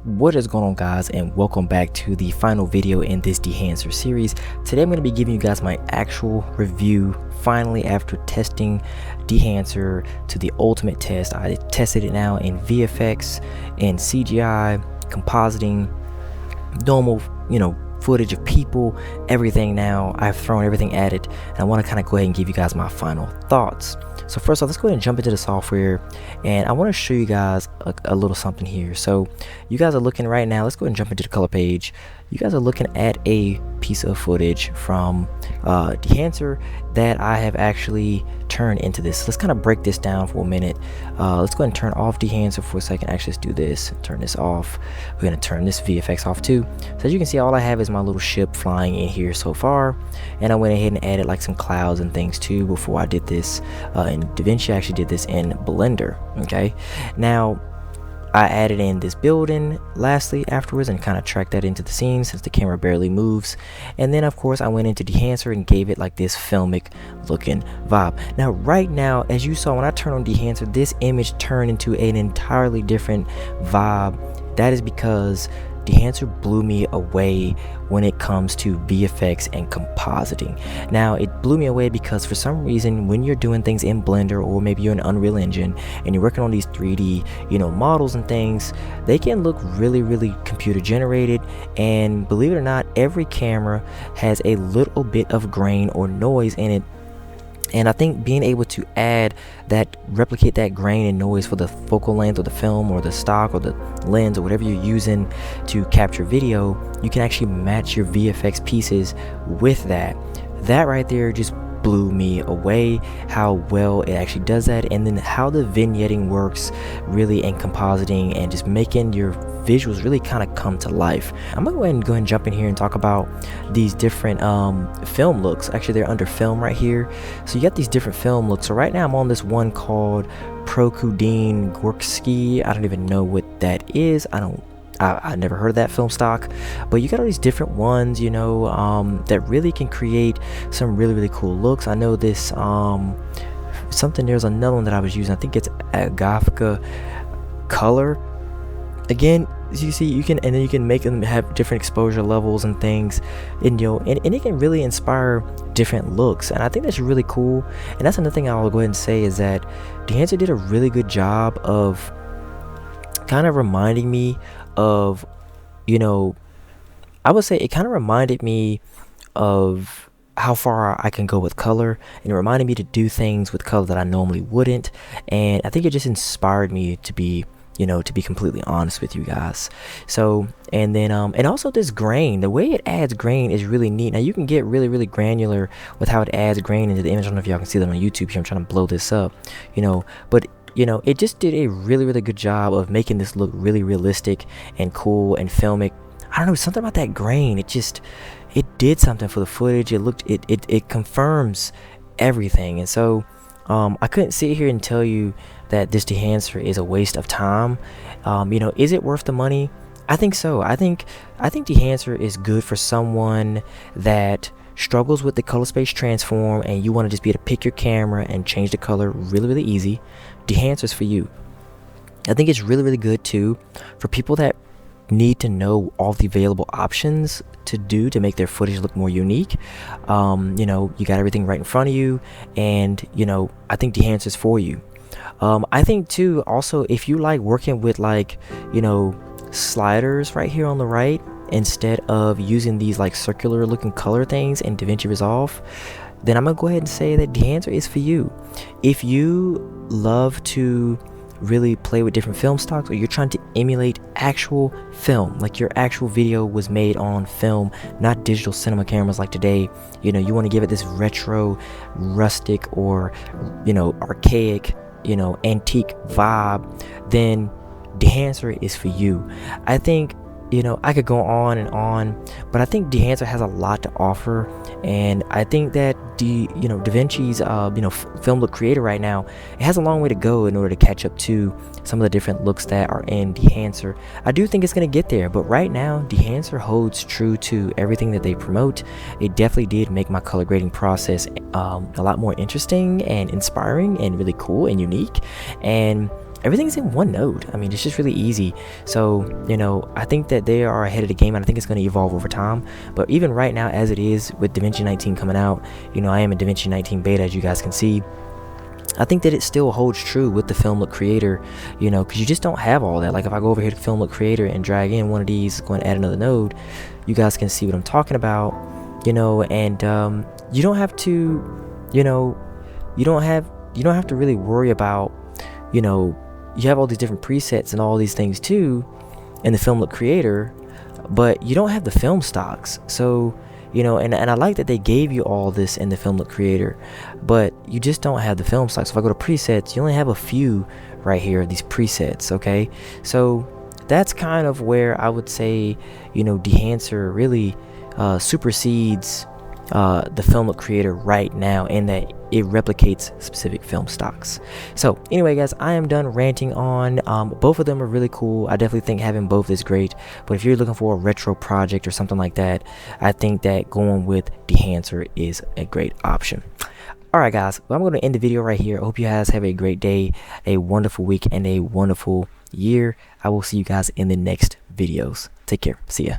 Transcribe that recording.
What is going on, guys, and welcome back to the final video in this Dehancer series. Today I'm going to be giving you guys my actual review finally after testing Dehancer to the ultimate test. I tested it now in VFX and CGI, compositing, normal footage of people, everything. Now I've thrown everything at it, and I want to kind of go ahead and give you guys my final thoughts. So first off, let's go ahead and jump into the software, and I want to show you guys a little something here. So you guys are looking right now, let's go ahead and jump into the color page. You guys are looking at a piece of footage from Dehancer that I have actually turned into this. Let's kind of break this down for a minute. Let's go ahead and turn off Dehancer for a second. Actually, let's do this. Turn this off. We're going to turn this VFX off too. So as you can see, all I have is my little ship flying in here so far. And I went ahead and added like some clouds and things too before I did this in Davinci. I actually did this in Blender. Okay. Now, I added in this building lastly afterwards and kind of tracked that into the scene since the camera barely moves. And then of course I went into Dehancer and gave it like this filmic looking vibe. Now right now, as you saw when I turned on Dehancer, this image turned into an entirely different vibe. That is because Dehancer blew me away when it comes to VFX and compositing. Now it blew me away because for some reason when you're doing things in Blender, or maybe you're in Unreal Engine and you're working on these 3D models and things, they can look really computer generated, and believe it or not, every camera has a little bit of grain or noise in it. And I think being able to replicate that grain and noise for the focal length or the film or the stock or the lens or whatever you're using to capture video, you can actually match your VFX pieces with that. That right there just blew me away, how well it actually does that, and then how the vignetting works really, and compositing and just making your visuals really kind of come to life. I'm gonna go ahead and jump in here and talk about these different film looks. Actually, they're under film right here. So you got these different film looks. So right now I'm on this one called Prokudin Gorksky. I don't even know what that is. I never heard of that film stock, but you got all these different ones, that really can create some really cool looks. I know this there's another one that I was using. I think it's Agafka Color. Again, as you see, you can make them have different exposure levels and things, and it can really inspire different looks, and I think that's really cool. And that's another thing I'll go ahead and say is that Dehancer did a really good job of kind of reminding me of, I would say it kind of reminded me of how far I can go with color, and it reminded me to do things with color that I normally wouldn't. And I think it just inspired me to be completely honest with you guys. So, and then and also this grain, the way it adds grain is really neat. Now you can get really granular with how it adds grain into the image. I don't know if y'all can see that on YouTube here. I'm trying to blow this up, but it just did a really good job of making this look really realistic and cool and filmic. I don't know, something about that grain, it did something for the footage. It confirms everything. And so I couldn't sit here and tell you that this Dehancer is a waste of time. Is it worth the money? I think so. I think Dehancer is good for someone that struggles with the color space transform, and you want to just be able to pick your camera and change the color really easy. Dehancer is for you. I think it's really good too for people that need to know all the available options to make their footage look more unique. You got everything right in front of you, and I think Dehancer is for you. I think too also, if you like working with sliders right here on the right instead of using these like circular looking color things in Davinci Resolve, then I'm gonna go ahead and say that Dehancer is for you. If you love to really play with different film stocks, or you're trying to emulate actual film, like your actual video was made on film, not digital cinema cameras like today, you want to give it this retro, rustic, or archaic, antique vibe, then Dehancer is for you. I think I could go on and on, but I think Dehancer has a lot to offer, and I think that Davinci's film look creator right now, it has a long way to go in order to catch up to some of the different looks that are in Dehancer. I do think it's going to get there, but right now Dehancer holds true to everything that they promote. It definitely did make my color grading process a lot more interesting and inspiring and really cool and unique. And everything's in one node. I mean, it's just really easy. So, you know, I think that they are ahead of the game, and I think it's going to evolve over time. But even right now, as it is with Davinci 19 coming out, you know, I am in Davinci 19 beta, as you guys can see. I think that it still holds true with the Film Look Creator, you know, because you just don't have all that. Like if I go over here to Film Look Creator and drag in one of these, go and add another node, you guys can see what I'm talking about, you know, and you don't have to, you know, you don't have to really worry about, you know, you have all these different presets and all these things too in the Film Look Creator, but you don't have the film stocks. So, you know, and I like that they gave you all this in the Film Look Creator, but you just don't have the film stocks. So if I go to presets, you only have a few right here, these presets, okay? So that's kind of where I would say, you know, Dehancer really supersedes the Film Look Creator right now, in that it replicates specific film stocks. So anyway, guys, I am done ranting on. Both of them are really cool. I definitely think having both is great, but if you're looking for a retro project or something like that, I think that going with Dehancer is a great option. Alright guys, well, I'm going to end the video right here. I hope you guys have a great day, a wonderful week, and a wonderful year. I will see you guys in the next videos. Take care. See ya.